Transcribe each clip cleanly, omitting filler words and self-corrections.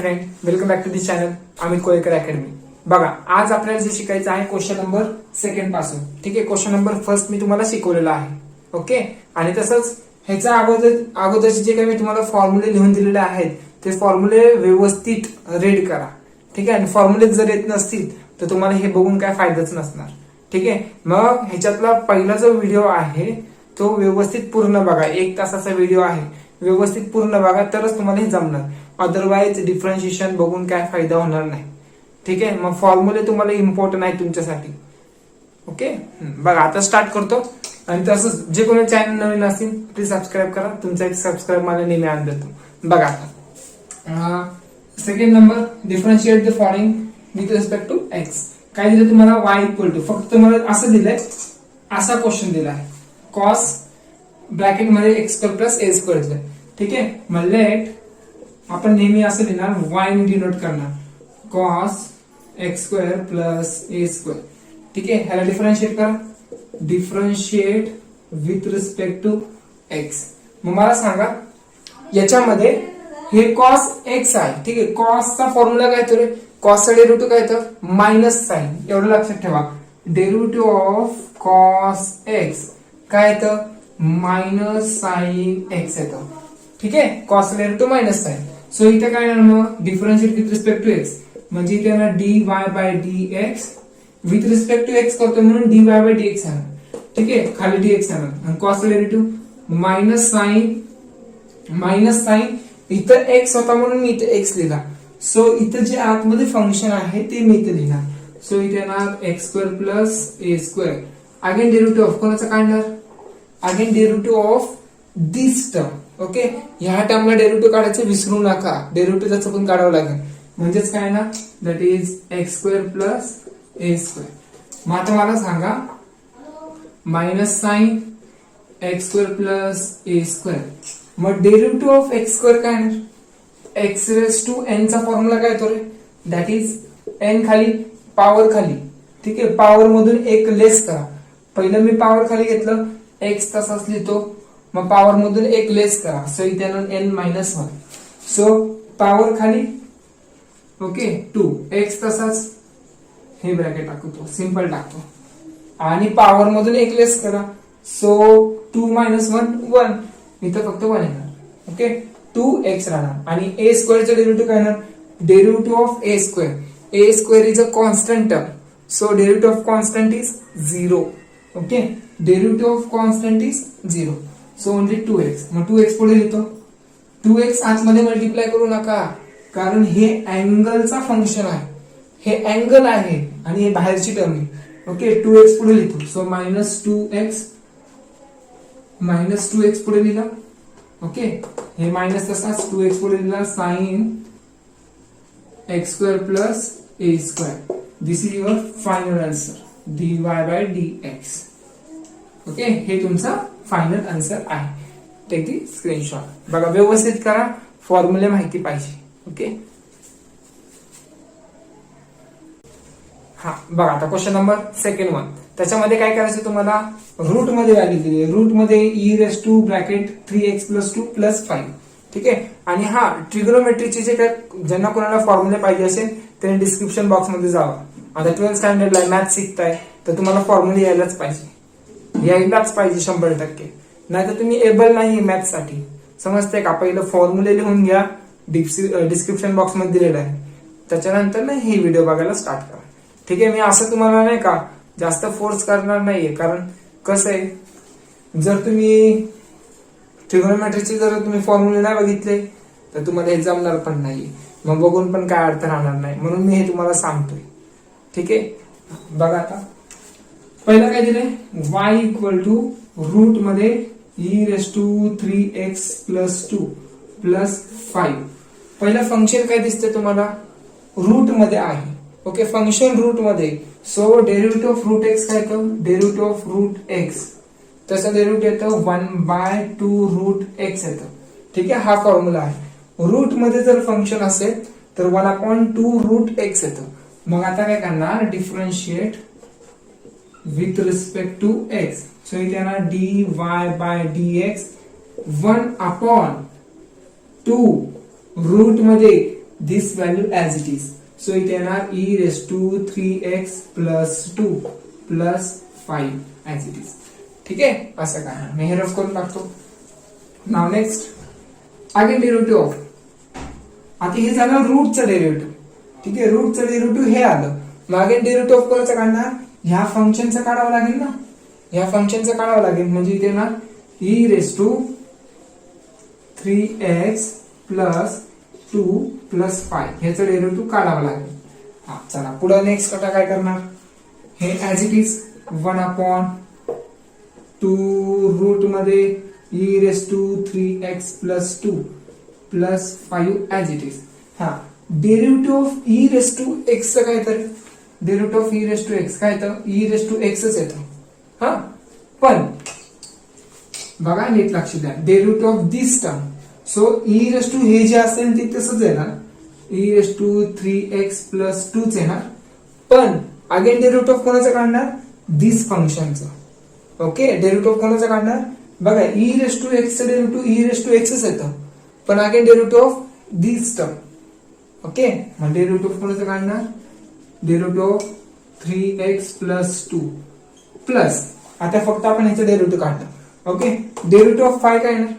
Friend, welcome back to this channel Amit Kolekar academy. बघा, आज आपल्याला जे शिकायचं आहे क्वेश्चन नंबर सेकंड पासून. ठीक आहे, क्वेश्चन नंबर फर्स्ट मी तुम्हाला शिकवलेला आहे. ओके, आणि तसंच ह्याच्या अगोदरचे जे काही मी तुम्हाला फॉर्म्युले लिहून दिलेले आहेत ते फॉर्म्युले व्यवस्थित रीड करा. ठीक आहे, आणि फॉर्म्युले जर येत नसतील तर तुम्हाला हे बघून काय फायदाच नसणार. ठीक आहे, मग ह्याच्यातला पहिला जो व्हिडिओ आहे तो व्यवस्थित पूर्ण बघा. 1 तासाचा व्हिडिओ आहे, व्यवस्थित पूर्ण बघा तरच तुम्हाला हे जमणार. अदरवाइज डिफरन्शिएशन बघून काय फायदा होणार नाही. ठीक आहे, मग फॉर्म्युले तुम्हाला इम्पॉर्टंट आहे तुमच्यासाठी. ओके, बघा आता स्टार्ट करतो. आणि तसंच जे कोणी चॅनल नवीन असतील प्लीज सबस्क्राईब करा. तुमचा एक सबस्क्राईब मला नेहमी आनंद देतो. बघा आता second number, differentiate the following with respect to x. काय दिलं तुम्हाला? y इक्वल टू, फक्त तुम्हाला असं दिलंय, असा क्वेश्चन दिला आहे. कॉस ब्रॅकेट मध्ये x square plus a square दिलाय. ठीक आहे, मग लेट आपण नेहमी असं लिहिणार, y ने डिनोट करणार cos x square plus a square. ठीक आहे, ह्याला डिफरन्शिएट करा. Differentiate with respect to x. मग मला सांगा याच्यामध्ये हे कॉस एक्स आहे. ठीक आहे, कॉसचा फॉर्म्युला काय तर कॉसचा डेरिव्हेटिव्ह काय तर मायनस साइन. एवढं लक्षात ठेवा, डेरिव्हेटिव्ह ऑफ कॉस एक्स काय तर मायनस साइन एक्स येतं. ठीक आहे, cos derivative minus sine. So इथे काय येणार मग? Differentiate with respect to x म्हणजे इथे येणार dy by dx. With respect to x करतो म्हणून dy बाय dx येणार. ठीक आहे, खाली dx येणार. आणि कॉस डेरिव्हेटिव्ह मायनस साइन इथं एक्स होता म्हणून मी इथे एक्स लिहिला. सो इथं जे आतमध्ये फंक्शन आहे ते मी इथे लिहिणार. सो इथे येणार x square plus a square. Again derivative of कोणाचा काढणार? Again derivative of this term. Okay, ह्या टर्मला डेरिव्हेटिव्ह काढायचं विसरू नका. डेरिव्हेटिव्ह त्याचं पण काढावं लागेल. म्हणजेच काय ना, that is x square plus a square. मग आता मला सांगा minus sine x square plus a square. मग डेरिव्हेटिव्ह ऑफ एक्स स्क्वेअर काय येणार? एक्स रेस टू एन चा फॉर्म्युला काय येतो रे? दॅट इज एन खाली पॉवर खाली. ठीक आहे, पॉवर मधून एक लेस करा. पहिलं मी पॉवर खाली घेतलं, एक्स तसाच लिहितो. मग पॉवर मधून एक लेस करा. सो इथे एन मायनस 1. सो पॉवर खाली ओके 2, एक्स तसाच हे ब्रॅकेट टाकतो, सिंपल टाकतो. आणि पॉवर मधून एक लेस करा. So 2 minus 1 1. इथं फक्त 1 येणार. ओके, 2x राहणार. आणि ए स्क्वेअरचं डेरिव्हेटिव्ह काय येणार? Derivative of A square. A square is a constant term. So derivative of constant is 0. Okay, derivative of constant is 0. So only 2x. मग 2x पुढे लिहितो. 2x आतमध्ये मल्टिप्लाय करू नका कारण हे अँगलचा फंक्शन आहे. हे अँगल आहे आणि हे बाहेरची टर्म आहे. ओके, 2x पुढे लिहितो. सो मायनस 2x पुढे लिहिला. ओके, हे मायनस तसाच 2x पुढे लिहिला. Sine x square plus a square. This is your final answer dy by dx. Okay, हे तुमचा फायनल आन्सर आहे. Take the screenshot. बघा, व्यवस्थित करा, फॉर्म्युले माहिती पाहिजे. ओके, हा बघा आता क्वेश्चन नंबर सेकंड 1. त्याच्यामध्ये काय करायचं तुम्हाला? रूट मध्ये व्हॅल्यू दिली. रूट मध्ये e raise two bracket 3x plus 2 plus 5. ठीक आहे, आणि हा ट्रिग्नोमेट्रीचे जे काय ज्यांना कोणाला फॉर्म्युले पाहिजे असेल त्यांनी डिस्क्रिप्शन बॉक्स मध्ये जावा. आता 12th स्टँडर्डला मॅथ शिकताय तर तुम्हाला फॉर्म्युले यायलाच पाहिजे 100%. नाही तर तुम्ही एबल नाही मॅथ साठी. समजते का? पहिलं फॉर्म्युले लिहून घ्या, डिस्क्रिप्शन बॉक्स मध्ये दिलेलं आहे. त्याच्यानंतर ना हे व्हिडिओ बघायला स्टार्ट करा. ठीक आहे, मी असं तुम्हाला नाही का जास्त फोर्स करणार नाहीये. कारण कसं आहे, जर तुम्ही ट्रिग्नोमेट्रीचे जर तुम्ही फॉर्म्युले नाही बघितले तर तुम्हाला हे जमणार पण नाही. मग बघून पण काय अर्थ राहणार नाही. म्हणून मी हे तुम्हाला सांगतोय. ठीक आहे, बघा आता पहिला काय दिलंय? y इक्वल टू रूट मध्ये e raise to 3x plus 2 plus 5. पहिलं फंक्शन काय दिसतंय तुम्हाला? रूट मध्ये आहे. ओके, फंक्शन रूट मध्ये. So derivative of root x काय येतं? डेरिव्हेटिव्ह ऑफ रूट एक्स त्याचं डेरिव्हेटिव्ह येतं 1/2 रूट एक्स येतं. ठीक आहे, हा फॉर्म्युला आहे. रूट मध्ये जर फंक्शन असेल तर 1/2 रूट एक्स येतं. मग आता काय करणार? Differentiate with respect to x. So इथे येणार dy बाय dx 1/2 रूट मध्ये this value as it is. So इथे येणार e⁻³ plus 2 plus 5 as it is. ठीक आहे, असं काय मी हे रफ करून टाकतो. नाव नेक्स्ट अगेन डेरिव्हेटिव्ह ऑफ. आता हे झालं रूटचं डेरिव्हेटिव्ह. ठीक आहे, रूटचं डेरिव्हेटिव्ह हे आलं. मग अगेन डेरिव्हेटिव्ह ऑफ कोणाचं काढणार? ह्या फंक्शनचं काढावं लागेल ना. ह्या फंक्शनचं काढावं लागेल म्हणजे इथे ना e⁻³ प्लस 2 प्लस 5 ह्याचं डेरिव्हेटिव्ह काढावं लागेल. हा चला पुढे नेक्स्ट आता काय करणार? हे ऍज इट इज 1/2 रूट मध्ये e⁻³ plus 2 plus 5 as it is. हा डेरिव्हेटिव्ह ऑफ e⁻x काय तर डेरिव्हेटिव्ह ऑफ e⁻x काय तर e⁻x येतं. हा पण बघा नीट लक्ष द्या, derivative of this term. So e⁻ हे जे असेल ते तसंच येणार, e⁻³ प्लस 2 येणार. पण अगेन डेरिव्हेटिव्ह ऑफ कोणाचं काढणार? दिस फंक्शनचं. ओके, डेरिव्हेटिव्ह ऑफ कोणाचं काढणार? बघा e⁻x चं डेरिव्हेटिव्ह e⁻x येतं, पण again derivative of this term. Okay, मग डेरिव्हेटिव्ह ऑफ कोणाचं काढणार? Derivative of 3x plus 2 plus, आता फक्त आपण ह्याचं डेरिव्हेटिव्ह काढणार. ओके, डेरिव्हेटिव्ह ऑफ 5 काय येणार?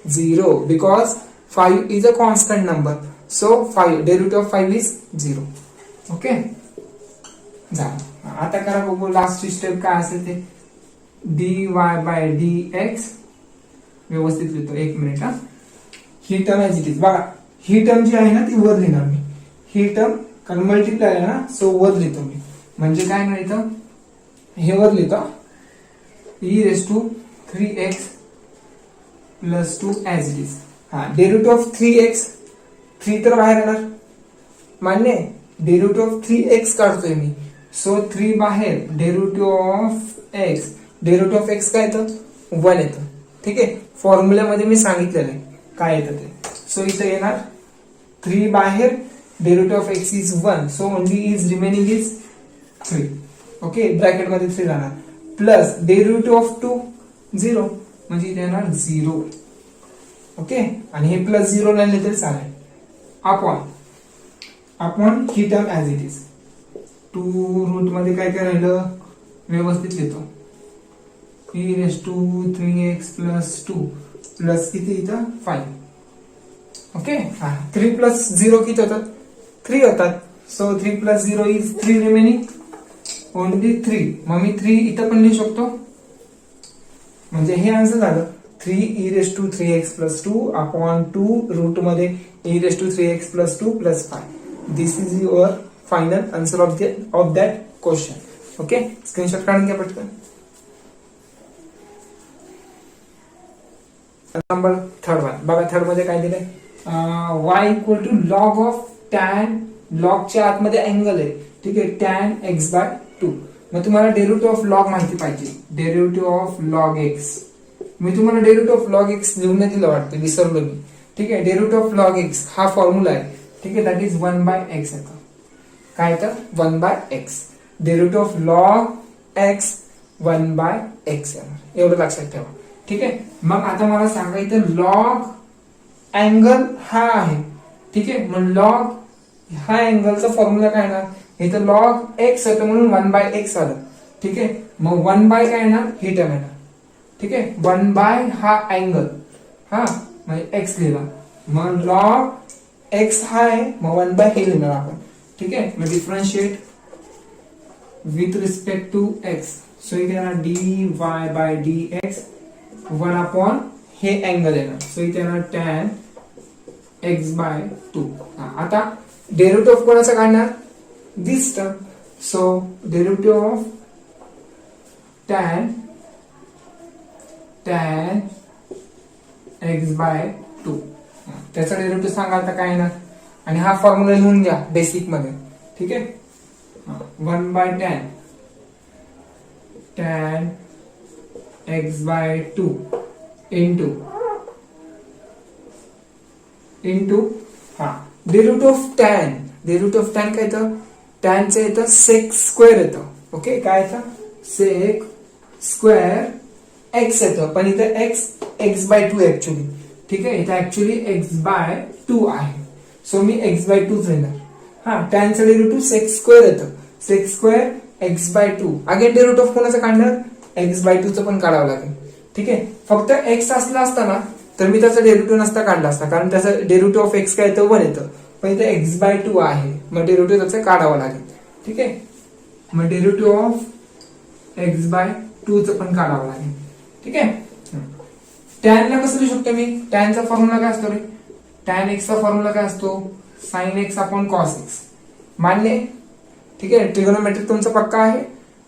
0 because 5 is a constant number. So 5 derivative of 5 is 0. Okay, झालं. आता करा बघू लास्ट स्टेप काय असेल ते. dy/dx व्यवस्थित लिहितो, 1 मिनिट. हा ही टर्म ऍज इट इज. बघा ही टर्म जी आहे ना ती वर लिहिणार मी. ही टर्म कारण मल्टिप्लाय आहे ना, सो वर लिहितो मी. म्हणजे काय मिळतं? हे वर लिहितो e⁻³ plus 2 as it is. हा डेरिव्हेटिव्ह ऑफ 3x, 3 तर बाहेर येणार मान्य. डेरिव्हेटिव्ह ऑफ 3x काढतोय मी. सो 3 बाहेर, derivative of x, derivative of x काय येतं? 1 येतं. ठीक आहे, फॉर्म्युल्यामध्ये मी सांगितलेलं आहे काय येतं ते. सो इथं येणार 3 बाहेर, derivative of x is 1. So only is remaining is 3. Okay, bracket मध्ये 3 राहणार. प्लस डेरिव्हेटिव्ह ऑफ 2 0 म्हणजे इथे येणार 0. ओके, आणि हे प्लस 0 लिहिले तरी चालेल. अपॉन ही term as it is. 2 root मध्ये काय काय राहिलं? व्यवस्थित लिहितो e⁻³ प्लस 2 प्लस किती इथं 5. ओके, 3 प्लस 0 किती होतात? 3 होतात. So 3 plus 0 is 3 remaining only 3. मग मी 3 इथं पण लिहू शकतो. म्हणजे हे आन्सर झालं 3e⁻³ प्लस 2 अपॉन 2 रूट मध्ये e⁻³ plus 2 plus 5. This is your final answer of that question. Okay, screenshot काढून घ्या पटकन. नंबर 3rd वन बघा. 3rd मध्ये काय दिलंय? y equal to log of tan, लॉगच्या आतमध्ये अँगल आहे. ठीक आहे, टॅन x/2. मग तुम्हाला डेरिव्हेटिव्ह ऑफ लॉग माहिती पाहिजे. डेरिव्हेटिव्ह ऑफ लॉग x, मी तुम्हाला डेरिव्हेटिव्ह ऑफ लॉग x लिहून दिलं वाटतं, विसरलो मी. ठीक आहे, डेरिव्हेटिव्ह ऑफ लॉग x हा फॉर्म्युला आहे. ठीक आहे, दॅट इज 1/x येतं. काय येतं? 1/x. Derivative of log x 1/x येणार, एवढं लक्षात ठेवा. ठीक आहे, मग आता मला सांगा इथं लॉग अँगल हा आहे. ठीक आहे, मग लॉग हा अँगलचा फॉर्म्युला काय येणार? इथं लॉग x होतं म्हणून 1/x आलं. ठीक आहे, मग 1 काय येणार? ही टर्म येणार. ठीक आहे, 1 हा अँगल, हा म्हणजे x लिहिला. मग लॉग x हा आहे, मग 1 हे लिहिणार आपण. ठीक आहे, मग differentiate with respect to x. So इथे येणार dy/dx 1 अपॉन हे अँगल येणार. सो इथे येणार tan x/2. आता डेरिव्हेटिव्ह ऑफ कोणाचा काढणार? This term. So derivative of tan x/2 त्याचा डेरिव्हेटिव्ह सांगा आता काय येणार. आणि हा फॉर्म्युला लिहून घ्या बेसिक मध्ये. ठीक आहे, 1/tan x/2 into derivative of tan. Derivative of tan काय येतं? टॅनचं येतं सेक स्क्वेअर येतं. ओके, काय येतं? सेक स्क्वेअर x येतं, पण इथं x x/2 ऍक्च्युली. ठीक आहे, इथं ऍक्च्युली x/2 आहे. सो मी x/2 लिहिणार. हा, टॅनचं डेरिव्हेटिव्ह सेक्स स्क्वेअर येतं, sec square x/2. Again derivative of कोणाचं काढणार, x/2 पण काढावं लागेल. ठीक आहे, फक्त x असला असता ना तर मी त्याचा डेरिव्हेटिव्ह नसता काढला असता, कारण त्याचं डेरिव्हेटिव्ह ऑफ x काय येतं, 1 येतं. पण इथे x/2 आहे, मग डेरिव्हेटिव्ह त्याचं काढावं लागेल. ठीक आहे, मग डेरिव्हेटिव्ह ऑफ x/2 पण काढावं लागेल. ठीक आहे, टॅनला कसं लिहू शकतो मी, टॅनचा फॉर्म्युला काय असतो रे, टॅन एक्सचा फॉर्म्युला काय असतो, sine x upon cos x. मान्य. ठीक आहे, ट्रिगोनोमेट्रिक तुमचा पक्का आहे.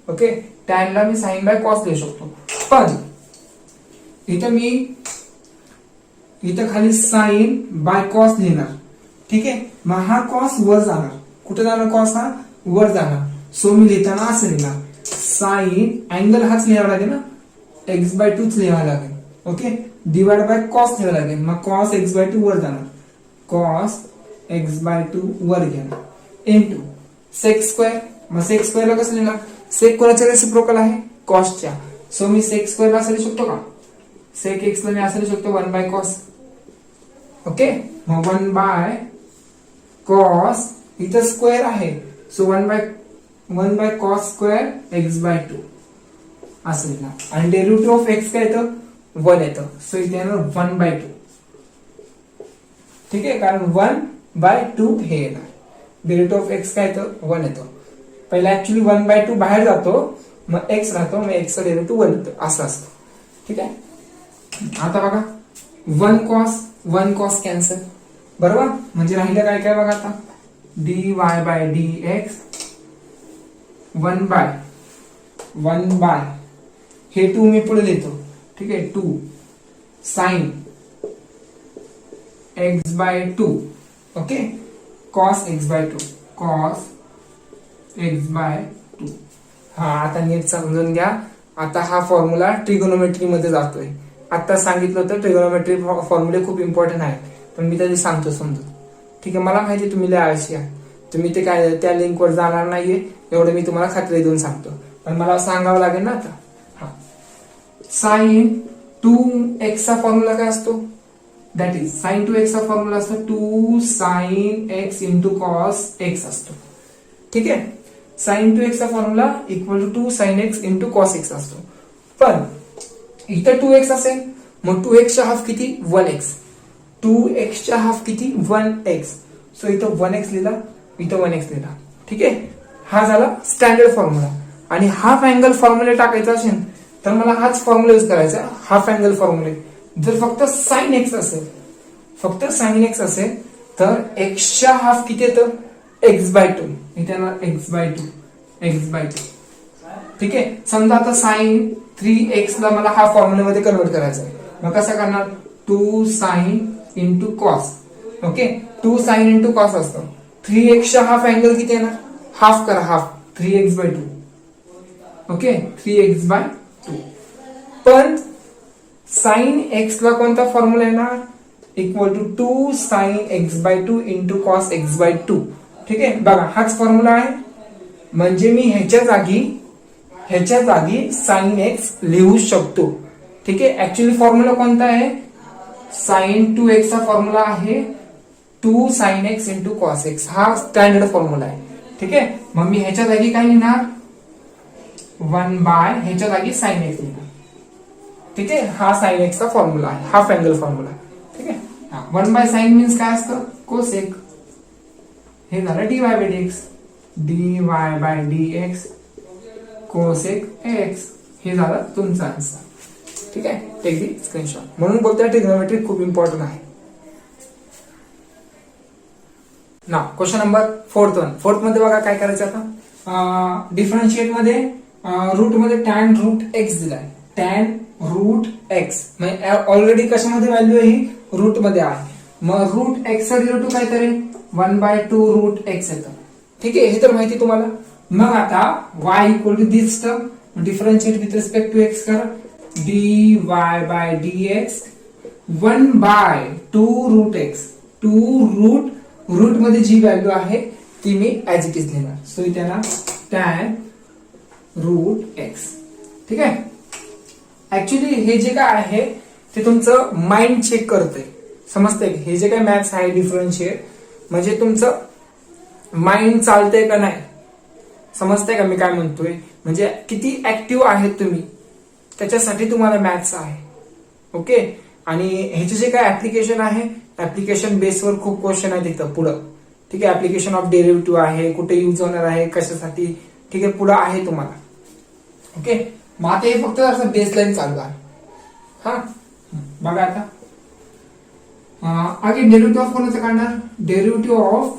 ओके, टॅनला मी साइन बाय कॉस लिहू शकतो, पण इथं खाली साइन बाय कॉस लिहिणार. ठीक आहे, मग हा कॉस वर जाणार. कुठे जाणार कॉस, हा वर जाणार. सो मी लिहिताना असं लिहिणार, साइन अँगल हाच लिहावा लागेल ना, x/2 लिहावा लागेल. ओके, डिवाइड बाय कॉस लिहावं लागेल. मग कॉस x/2 वर जाणार, कॉस x/2 वर घेणार, इनटू सेक स्क्वेअर. मग सेक स्क्वेअरला कसं लिहिणार, सेक कोणाच्या रेसिप्रोकल आहे, कॉसच्या. सो मी सेक स्क्वेअरला असं लिहू शकतो का, सेक एक्स ला मी असं लिहू शकतो 1/cos. ओके, मग 1/cos इथं स्क्वेअर आहे, सो 1/cos स्क्वेअर x/2 असं लिहिणार. आणि डेरिव्हेटिव्ह ऑफ x काय येतं, 1 येतं. सो इथे येणार 1/2. ठीक आहे, कारण 1/2 हे येणार. डेरिव्हेटिव्ह ऑफ x काय येतं, 1 येतं. पहिला ऍक्च्युली 1/2 बाहेर जातो, मग x राहतो, मग x चा डेरिव्हेटिव्ह 1 येतं, असं असतं. ठीक आहे, आता बघा 1 cos कॅन्सल. बरोबर, म्हणजे राहिलं काय काय बघा आता, dy/dx 1 हे 2 मी पुढे लिहितो. ठीक आहे, 2 sin x/2. Okay, cos x/2, cos x/2. हा, आता नीट समजून घ्या. आता हा फॉर्म्युला ट्रिगोनोमेट्री मध्ये जातोय. आता सांगितलं होतं ट्रिगोनोमेट्री फॉर्म्युले खूप इम्पॉर्टंट आहेत, पण मी तरी सांगतो समजून. ठीक आहे, मला माहिती तुम्ही लय आळशी आहे, तुम्ही ते काय त्या लिंक वर जाणार नाहीये, एवढं मी तुम्हाला खात्री देऊन सांगतो. पण मला सांगावं लागेल ना आता. हा, साइन 2x चा फॉर्म्युला काय असतो, दॅट इज साइन 2x चा फॉर्म्युला असतो 2 sin x into cos x असतो. ठीक आहे, साइन 2x चा formula equal to 2 sin x into cos x असतो. पण इथं 2x असेल, मग 2x चा हाफ किती, 1x. 2x चा हाफ किती, 1x. सो इथं 1x लिहिला, इथं 1x लिहिला. ठीक आहे, हा झाला स्टँडर्ड फॉर्म्युला. आणि हाफ अँगल फॉर्म्युले टाकायचा असेल तर मला हाच फॉर्म्युला यूज करायचा, हाफ अँगल फॉर्म्युले. जर फक्त साइन एक्स असेल, तर x च्या हाफ किती येतं, x/2. इथे येणार x/2. ठीक आहे, समजा आता साइन 3x ला मला हा फॉर्म्युल्यामध्ये कन्वर्ट करायचा आहे. मग कसं करणार, 2 sin into cos. Okay, 2 sin into cos असतो. 3x चा हाफ अँगल किती येणार, हाफ करा, हाफ 3x/2. Okay, 3x/2. पण साइन x ला कोणता फॉर्म्युला येणार, equal to 2 sin x/2 into cos x/2. ठीक आहे, बघा हाच फॉर्म्युला आहे. म्हणजे मी ह्याच्या जागी साइन एक्स लिहू शकतो. ठीक आहे, ऍक्च्युअली फॉर्म्युला कोणता आहे, साइन 2x चा फॉर्म्युला आहे 2 sin x into cos x. हा स्टँडर्ड फॉर्म्युला आहे. ठीक आहे, मग मी ह्याच्या जागी काय लिहिणार, 1 ह्याच्या जागी साइन एक्स लिहिणार. ठीक आहे, हा साइन एक्स चा फॉर्म्युला आहे, हाफ अँगल फॉर्म्युला. ठीक आहे, 1 साइन मीन्स काय असतं, कोसेक. हे झालं dy/dx कोसेक x. हे झालं तुमचा आन्सर. ठीक आहे, टेक दी स्क्रीनशॉट. म्हणून बोलतोय ट्रिग्नोमेट्री खूप इम्पॉर्टंट आहे. ना क्वेश्चन नंबर 4 मध्ये बघा काय करायचं आता. डिफरन्शिएट मध्ये रूट मध्ये टॅन रूट एक्स दिलाय, टॅन रूट एक्स. ऑलरेडी कशामध्ये व्हॅल्यू आहे, ही रूट मध्ये आहे. मग रूट एक्स चा डेरिव्हेटिव्ह काय तरी 1/2 रूट एक्स येतं. ठीक आहे, हे तर माहिती तुम्हाला. मग आता y equal to this term, differentiate with respect to x करा, dy/dx 1/2 रूट एक्स. 2 रूट मध्ये जी व्हॅल्यू आहे ती मी ऍज इट इज लिहिणार. सो इथे ना टॅन रूट एक्स. ठीक आहे, ऍक्च्युली हे जे काय आहे ते तुमचं माइंड चेक करतंय, समजतंय. हे जे काय मॅथ्स आहे डिफरन्शिएट, म्हणजे तुमचं माइंड चालतंय का नाही, समजतंय का मी काय म्हणतोय, म्हणजे किती ऍक्टिव्ह आहेत तुम्ही, त्याच्यासाठी तुम्हाला मॅथ्स आहे. ओके. आणि ह्याचे जे काय ऍप्लिकेशन आहे, ऍप्लिकेशन बेसवर खूप क्वेश्चन आहे तिथं पुढं. ठीक आहे. ऍप्लिकेशन ऑफ डेरिव्हेटिव्ह आहे, कुठे युज होणार आहे, कशासाठी, ठीक आहे, पुढं आहे तुम्हाला. ओके. मग आता हे फक्त असं बेसलाईन चालू आहे. हा बघा आता आगे डेरिव्हेटिव्ह ऑफ कोणाचं काढणार, डेरिव्हेटिव्ह ऑफ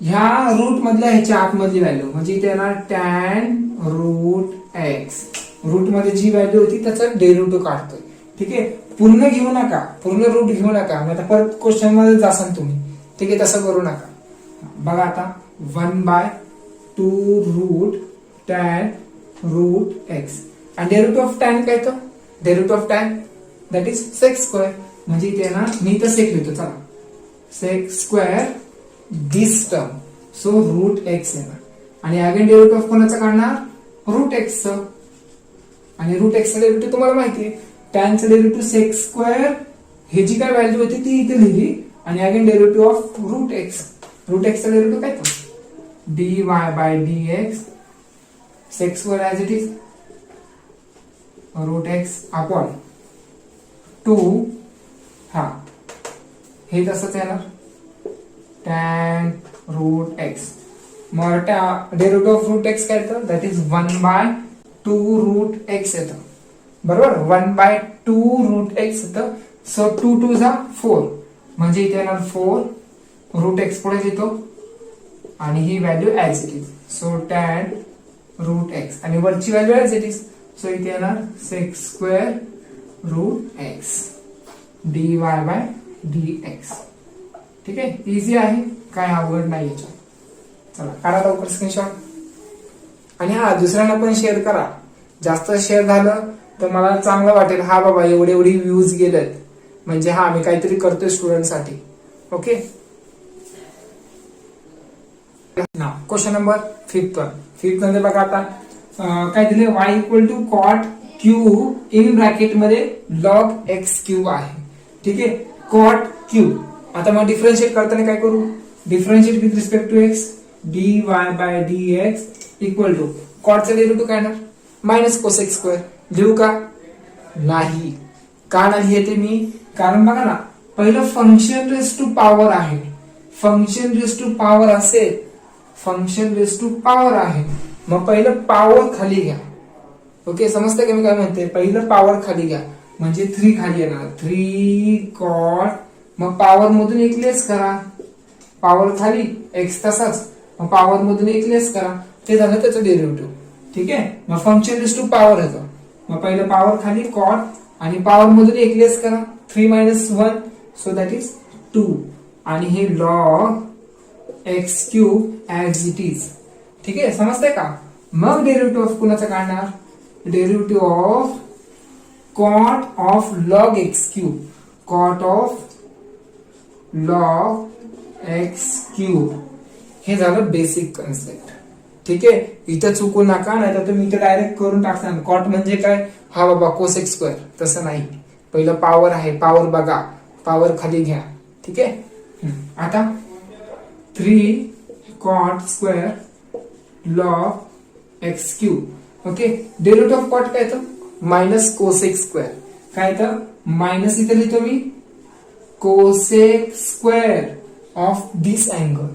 ह्या रूट मधल्या ह्याच्या आतमधली व्हॅल्यू, म्हणजे इथे येणार टॅन रूट एक्स. रूट मध्ये जी व्हॅल्यू होती त्याचा डेरिव्हेटिव्ह काढतोय. ठीक आहे. पूर्ण घेऊ नका, पूर्ण रूट घेऊ नका, आता परत क्वेश्चन मध्ये जासाल तुम्ही. ठीक आहे, तसं करू नका. बघा आता 1/2 रूट टॅन रूट एक्स. आणि डेरिव्हेटिव्ह ऑफ टॅन काय तर derivative of tan that is sec square. म्हणजे इथे ना मी इथं सेक लिहितो, चला sec square this term, so root x येणार. आणि अगेन डेरिव्हेटिव्ह ऑफ कोणाचं काढणार, रूट एक्स. आणि रूट एक्सचं डेरिव्हेटिव्ह तुम्हाला माहिती आहे, टॅनचं डेरिव्हेटिव्ह सेक स्क्वेअर, हे जी काय व्हॅल्यू होती ती इथे लिहिली. आणि again derivative of root x, root एक्सचं डेरिव्हेटिव्ह काय तर dy by dx sec square as it is root x upon 2. हा हे तसंच येणार टॅन रूट एक्स. मग डेरिव्हेटिव्ह ऑफ रूट एक्स काय येतं, दॅट इज 1/2 रूट एक्स येतं. बरोबर, 1/2 रूट एक्स येतं. सो 2 2 जा 4, म्हणजे इथे येणार 4 रूट एक्स पुढे येतो आणि ही value as it is. So tan root x आणि वरची value as it is. So इथे येणार sec square root x dy by dx. ठीक आहे, इझी आहे, काय अवघड नाही याच्यात. चला काढा लवकर स्क्रीनशॉट. आणि हा दुसऱ्यांना पण शेअर करा, जास्त शेअर झालं तर मला चांगलं वाटेल. हा बाबा एवढे व्ह्यूज गेलेत, म्हणजे हा मी काहीतरी करतोय स्टुडंटसाठी. ओके. ना क्वेश्चन नंबर 5 मध्ये बघा आता काय दिले, y equal to cot cube in bracket मध्ये लॉग एक्स क्यूब आहे. ठीक आहे, कॉट क्यूब. आता मग डिफरन्शिएट करताना काय करू, differentiate with respect to x dy by dx equal to कॉटचा डेरिव्हेटिव्ह काय येणार मायनस कोसेक स्क्वेअर. लिहू का, नाही. का नाही येते मी, कारण बघा ना, पहिलं फंक्शन रेस टू पॉवर आहे. फंक्शन रेस टू पॉवर असेल, फंक्शन रेस टू पॉवर आहे, मग पहिलं पॉवर खाली घ्या. ओके, समजतं का मी काय म्हणते, पहिलं पॉवर खाली घ्या, म्हणजे 3 खाली येणार 3 कॉट. मग पॉवर मधून एक लेस करा, पॉवर खाली एक्स तसाच, मग पॉवर मधून एक लेस करा, ते झालं त्याचं डेरिव्हेटिव्ह. ठीक आहे, मग फंक्शन रेस टू पॉवर येतं. मग पहिलं पॉवर खाली कॉट आणि पॉवर मधून एक लेस करा 3 - 1, सो दॅट इज 2. आणि हे log x cube as it is. ठीक आहे, समजतंय का. मग डेरिव्हेटिव्ह ऑफ कुणाचं काढणार, derivative of cot of log x cube, cot of log x cube. हे झालं बेसिक कन्सेप्ट. ठीक आहे, इथं चुकू नका, नाही तर तुम्ही इथं डायरेक्ट करून टाकता कॉट म्हणजे काय, हा बाबा कोसेक स्क्वेअर, तसं नाही. पहिलं पॉवर आहे, पॉवर बघा, पॉवर खाली घ्या. ठीक आहे. आता 3 cot square log x cube. Okay, derivative of cot काय येतं मायनस कोसेक स्क्वेअर. काय येतं मायनस, इथे लिहितो मी cosec square of this angle,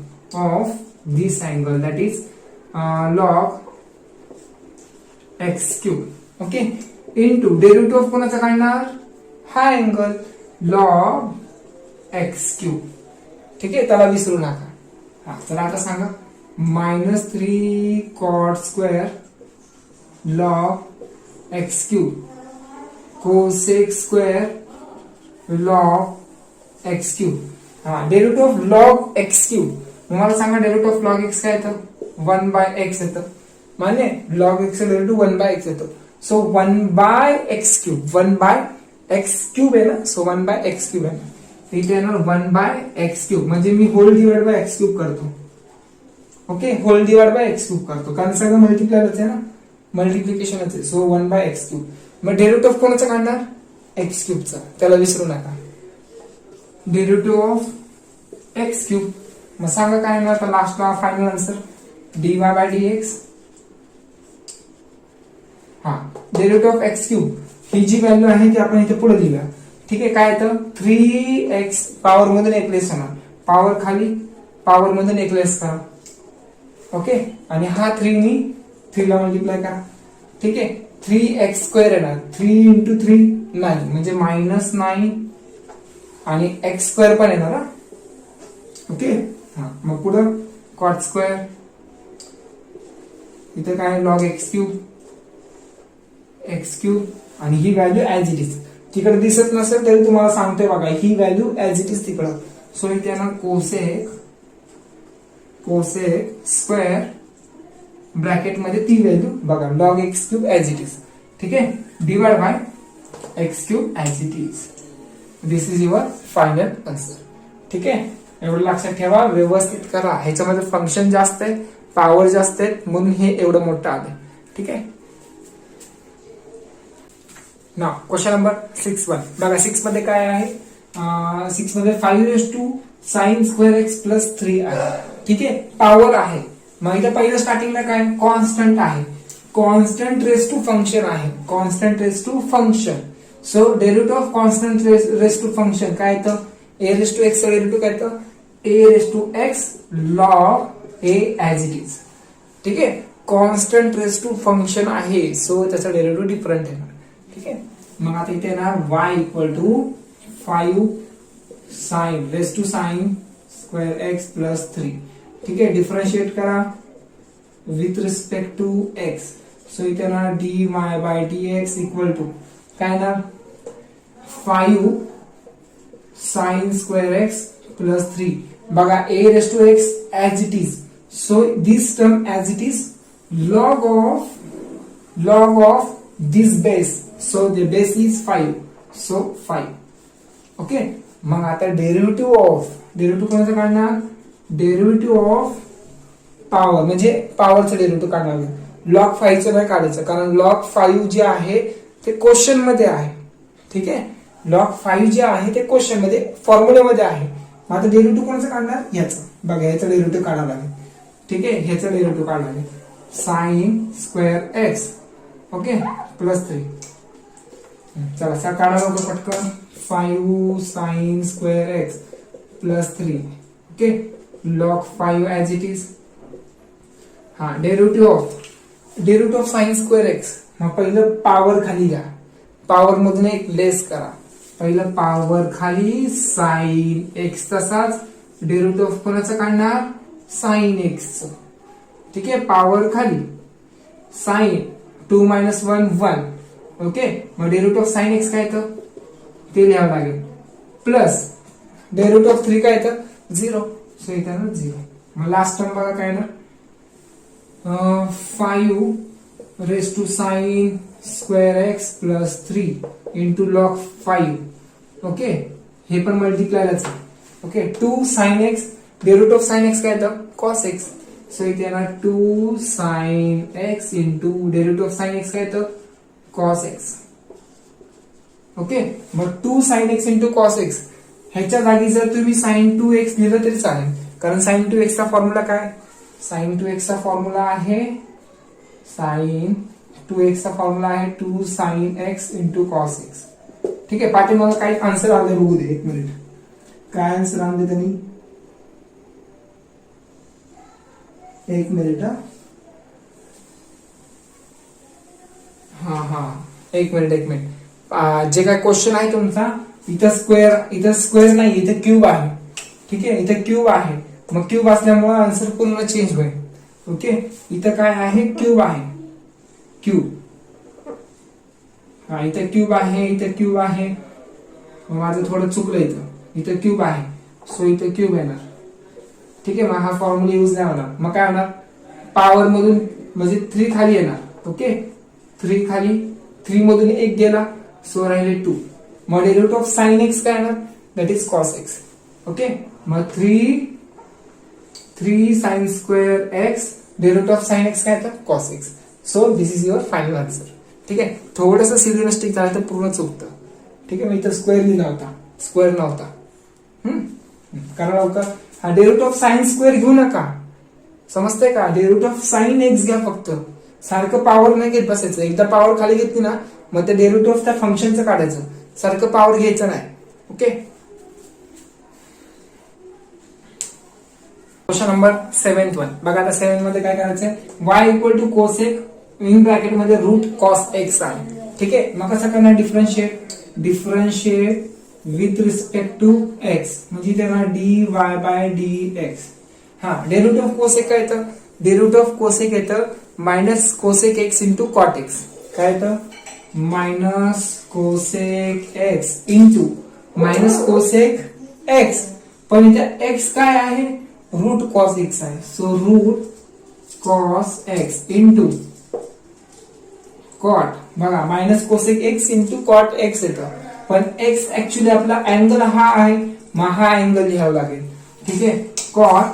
that is log x cube. Okay, into derivative of कोणाचा काढणार, हा अँगल लॉग एक्स क्यूब. ठीक आहे, त्याला विसरू नका. हा चला आता सांगा, -3 cot square log x cube cosec square log x cube. हा derivative of log x cube. मला सांगा डेरिव्हेटिव्ह ऑफ लॉग एक्स काय येतं, 1/x येतं. मान्य, लॉग एक्स डेरिव्हेटिव्ह 1/x येतो. So 1/x cube, 1/x cube आहे ना, सो 1/x क्यूब आहे. इथे येणार 1/x क्यूब, म्हणजे मी whole divide by x cube करतो. Okay, whole divide by x cube करतो, कारण सगळं मल्टिप्लायच आहे ना, मल्टिप्लिकेशनच आहे. So 1/x cube. मग डेरिव्हेटिव्ह ऑफ कोणाचं काढणार, एक्स क्यूबचा, त्याला विसरू नका. डेरिव्हेटिव्ह ऑफ एक्स क्यूब मग सांगा काय येणार आता लास्टला final answer dy by dx. हा डेरिव्हेटिव्ह ऑफ एक्स क्यूब ही जी व्हॅल्यू आहे ती आपण इथे पुढे लिहिला. ठीक आहे, काय येतं 3x पॉवर मधून एक लेस होणार, पॉवर खाली पॉवर मधून एक लेस करा. ओके, आणि हा 3 नी 3 ला मल्टिप्लाय करा. ठीक आहे, 3x² येणार, 3 इंटू 3 9 म्हणजे -9 आणि x² पण येणार. ओके, हा मग पुढं cot², इथे काय log x³ आणि ही व्हॅल्यू ऍज इट इज. तिकडे दिसत नसेल तरी तुम्हाला सांगतोय बघा, ही व्हॅल्यू ऍज इट इज तिकडं. सो इथे येणार कोसेक स्क्वेअर ब्रॅकेट मध्ये ती व्हॅल्यू बघा log x³ as it is. ठीक आहे, divide by x³ as it is. This is your final answer. ठीक आहे, एवढं लक्षात ठेवा, व्यवस्थित करा. ह्याच्यामध्ये फंक्शन जास्त आहे, पॉवर जास्त आहे, म्हणून हे एवढं मोठं आलं. ठीक आहे, ना क्वेश्चन नंबर 6 बघा. 6 मध्ये काय आहे, 6 मध्ये 5sin² x प्लस 3 आहे. ठीक आहे, पॉवर आहे. मग इथं पहिलं स्टार्टिंगला काय कॉन्स्टंट आहे, कॉन्स्टंट रेस टू फंक्शन आहे, constant raise to function. So derivative of constant raise to function काय येतं, a raise to x derivative काय येतं a raise to x log a as it is. ठीक आहे, कॉन्स्टंट रेस टू फंक्शन आहे, so त्याचा डेरिव्हेटिव्ह डिफरंट येणार. ठीक आहे, मग आता इथे येणार y equal to 5 sin raise to sin square x plus 3. ठीक आहे, डिफरन्शिएट करा with respect to x. So इथे येणार dy by dx equal to काय येणार 5 sin स्क्वेअर x प्लस 3. बघा a raise to x as it is, so this term as it is log of this base. So the base is 5. So 5. Okay, मग आता derivative कोणाचं काढणार, derivative of power म्हणजे पॉवरचं derivative काढणार. log 5 चं नाही काढायचं, कारण log 5 जे आहे ते क्वेश्चन मध्ये आहे. ठीक आहे, log 5 जे आहे ते क्वेश्चन मध्ये फॉर्म्युलेमध्ये आहे. मग आता डेरिव्हेटिव्ह कोणाचं काढणार, ह्याचं बघा, ह्याचं डेरिव्हेटिव्ह काढावं लागेल. ठीक आहे, ह्याचं डेरिव्हेटिव्ह काढावं लागेल sin square x okay plus 3. चला सा काढा लवकर पटकन, 5 sin square x plus 3. Okay, log 5 as it is. हा derivative of sin square x. मग पहिलं पॉवर खाली घ्या, पॉवर मधून एक लेस करा. पहिलं पॉवर खाली sin x, तसाच डेरिव्हेटिव्ह ऑफ कोणाचं काढणार sin x चं. ठीक आहे, पॉवर खाली sin 2 - 1 1. ओके, मग डेरिव्हेटिव्ह ऑफ sin x काय येतं ते लिहावं लागेल, प्लस डेरिव्हेटिव्ह ऑफ 3 काय येतं 0. सो इथं 0. मग लास्ट टर्म बघा काय येणार 5 raise to sin square x plus 3 into log 5. Okay, हे पण मल्टिप्लायलाच आहे. Okay, 2 sin x, derivative of sin x काय येतं cos x. सो इथे येणार 2 sin x into derivative of sin x काय येतं cos x. ओके, मग 2 sin x into cos x. ह्याच्या जागी जर तुम्ही sin 2x लिहिलं तरी चालेल, कारण sin 2x चा फॉर्म्युला काय, sin 2x चा फॉर्म्युला आहे sin 2x चा फॉर्म्युला आहे 2 sin x into cos x. ठीक आहे, पाठीमागे काही आन्सर आले बघू दे, एक मिनिट. काय आन्सर आणले त्यांनी, एक मिनिट. हा एक मिनिट. जे काय क्वेश्चन आहे तुमचा, इथं स्क्वेअर नाही, इथं क्यूब आहे. ठीक आहे, इथं क्यूब आहे, मग क्यूब असल्यामुळे आन्सर पूर्ण चेंज होईल. ओके, इथं काय आहे क्यूब आहे, क्यूब. हा इथं क्यूब आहे, इथं क्यूब आहे. माझं थोडं चुकलं, इथं क्यूब आहे, सो इथं क्यूब येणार. ठीक आहे, मग हा फॉर्म्युला यूज नाही होणार. मग काय होणार पॉवर मधून म्हणजे 3 खाली येणार. ओके, 3 खाली, 3 मधून 1 गेला, सो राहिले 2. मग डेरिव्हेटिव्ह ऑफ sin x काय येणार, that is cos x. Okay, मग 3 sin square x, derivative of sin x काय येतं cos x. So this is your final answer. ठीक आहे, थोडंसं सिली मिस्टेक झालं तर पूर्ण चुकतं. ठीक आहे, मी इथं स्क्वेअर लिहिला होता, स्क्वेअर नव्हता. कारण लवकर हा डेरिव्हेटिव्ह ऑफ साइन स्क्वेअर घेऊ नका, समजतंय का? डेरिव्हेटिव्ह ऑफ साइन एक्स घ्या फक्त. सारखं पॉवर नाही घेत बसायचं. एकदा पॉवर खाली घेतली ना मग ते डेरिव्हेटिव्ह ऑफ त्या फंक्शनचं काढायचं, सारखं पॉवर घ्यायचं नाही. Okay. Question number 7th one बघा. आता 7 मध्ये काय करायचंय, y equal to cosec in bracket मध्ये रूट कॉस एक्स आहे. ठीक आहे. मग कसं करणार, differentiate with respect to x, म्हणजे त्यांना dy बाय dx. हा डेरिव्हेटिव्ह ऑफ कोसेक काय येतं, डेरिव्हेटिव्ह ऑफ कोसेक येतं minus cosec x into cot x. काय येतं, minus cosec x into minus cosec x. पण इथे एक्स काय आहे, रूट कॉस एक्स आहे. So root cos x into cot. बघा minus cosec x into cot x येतं. पण एक्स ऍक्च्युली आपला अँगल हा आहे, मग हा अँगल लिहावं लागेल. ठीक आहे. कॉट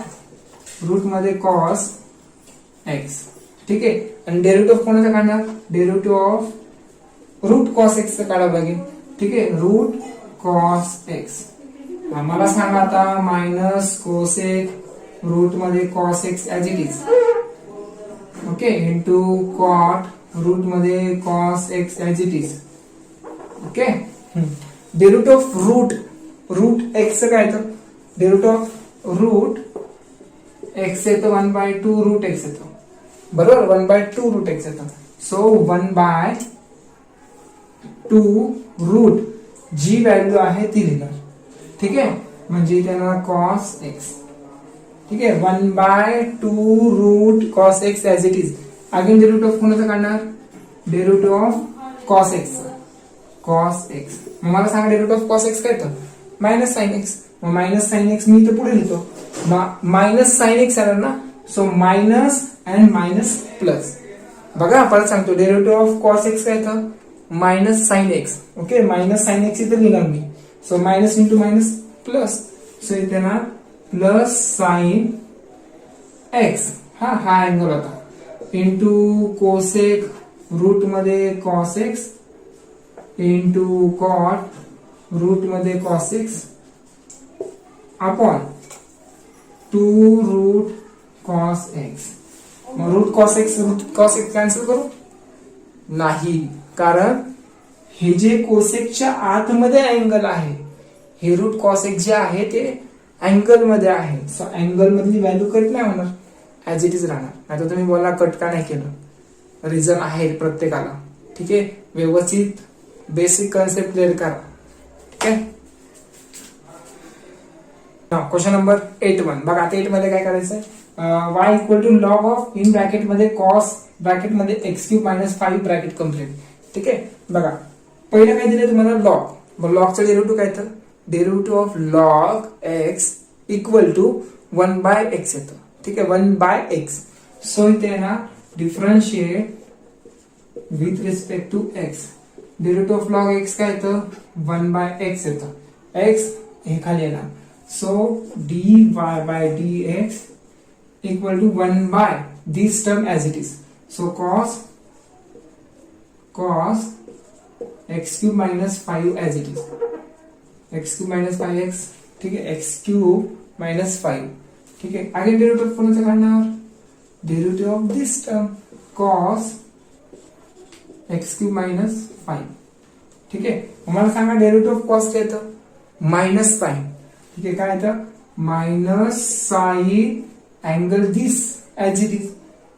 रूट मध्ये कॉस एक्स. ठीक आहे. आणि डेरिव्हेटिव्ह कोणाचा काढणार, derivative of root cos x काढावं लागेल. ठीक आहे. Root cos x. मला सांगा आता, मायनस कोसेक रूट मध्ये cos x as it is. Okay. Into cot root मध्ये cos x as it is. Okay. Derivative of root x काय येतं, डेरिव्हेटिव्ह ऑफ रूट एक्स येतं 1/2 रूट एक्स येतं. बरोबर, 1/2 रूट एक्स येतं. सो 1/2 रूट जी value आहे ती लिहिणार. ठीक आहे. म्हणजे त्यांना कॉस एक्स. ठीक आहे. 1/2 root cos x as it is. Again derivative of कोणाचं काढणार, derivative of cos x. Cos x. मग मला सांगा डेरिव्हेटिव्ह ऑफ कॉस एक्स काय येतं, मायनस साइन एक्स. मग मायनस साइन एक्स मी इथे पुढे लिहितो, मायनस साइन एक्स येणार ना. So minus and minus plus. बघा परत सांगतो, डेरिव्हेटिव्ह ऑफ कॉस एक्स काय येतं, minus sine x. Okay. Minus sine x इथे लिहिणार मी. So minus into minus plus. So इथे ना प्लस साइन एक्स. हा अँगल होता. इंटू कोसेक रूट मध्ये cos x into cot root मध्ये cos x upon 2 root cos x. मग root cos x cancel करू नाही, कारण हे जे कोसेकच्या आतमध्ये अँगल आहे, हे रूट कॉस एक्स जे आहे ते अँगल मध्ये आहे. सो अँगल मधली व्हॅल्यू कट नाही होणार, ऍज इट इज राहणार. आता तुम्ही बोला कट का नाही केलं, रिझन आहे प्रत्येकाला. ठीक आहे. व्यवस्थित बेसिक कन्सेप्ट क्लिअर करा. ठीक आहे. क्वेश्चन नंबर 8 बघा. आता 8 मध्ये काय करायचंय, y equal to log of in bracket मध्ये कॉस ब्रॅकेट मध्ये x³ मायनस 5 ब्रॅकेट कम्प्लीट. ठीक आहे. बघा पहिलं काय दिलं तुम्हाला, लॉग. मग लॉगचं डेरिव्हेटिव्ह काय येतं, derivative of log x equal to 1/x येतं. ठीक आहे. 1/x. सो इथे ना differentiate with respect to x. Derivative of log x काय येतं, 1/x येतं. एक्स हे खाली येणार. सो dy by dx equal to 1 by this term as it is. So cos x³ minus 5 as it is. x³ minus 5x. ठीक है. x³ minus 5. ठीक है. आगे डेरिव्हेटिव्ह कोणाचं काढणार, derivative of this term cos x³ minus 5. ठीक है. मला सांगा डेरिव्हेटिव्ह ऑफ cos काय येतं, मायनस साइन. ठीक आहे. काय येतं, minus sine angle this as it is.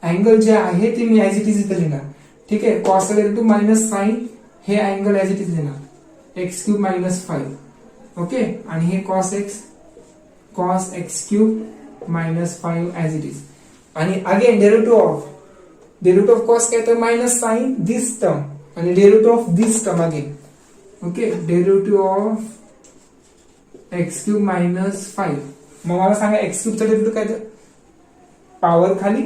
Angle जे आहे ते मी ऍज इट इज इथे लिहिणार. ठीक आहे. कॉस टू मायनस साइन हे अँगल ऍज इट इज लिहिणार, x³ मायनस 5. ओके. आणि हे cos x³ minus 5 as it is. आणि अगेन डेरिव्हेटिव्ह ऑफ कॉस काय येतं, मायनस साइन दिस टर्म आणि derivative of this term again. Okay. Derivative of x³ minus 5. मग मला सांगा x³ चा डेरिव्हेटिव्ह काय येतं, पॉवर खाली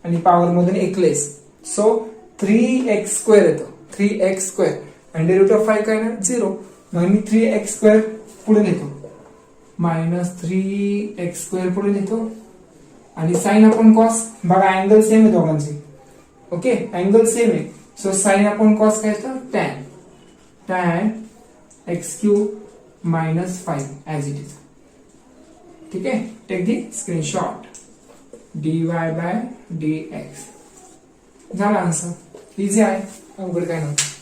आणि पॉवर मधून एक लेस. सो 3x² येतं, 3x². आणि डेरिव्हेटिव्ह ऑफ 5 काय ना, 0. मग मी 3x² पुढे लिहितो, मायनस 3x² पुढे लिहितो. आणि साइन अपॉन कॉस. बघा अँगल सेम आहे दोघांचे. ओके. अँगल सेम आहे. सो साइन अपॉन कॉस काय येतं, tan x³ minus 5 as it is. ठीक आहे, टेक दी स्क्रीनशॉट dy/dx झाला आन्सर. इझी आहे, अवघड काय नव्हतं.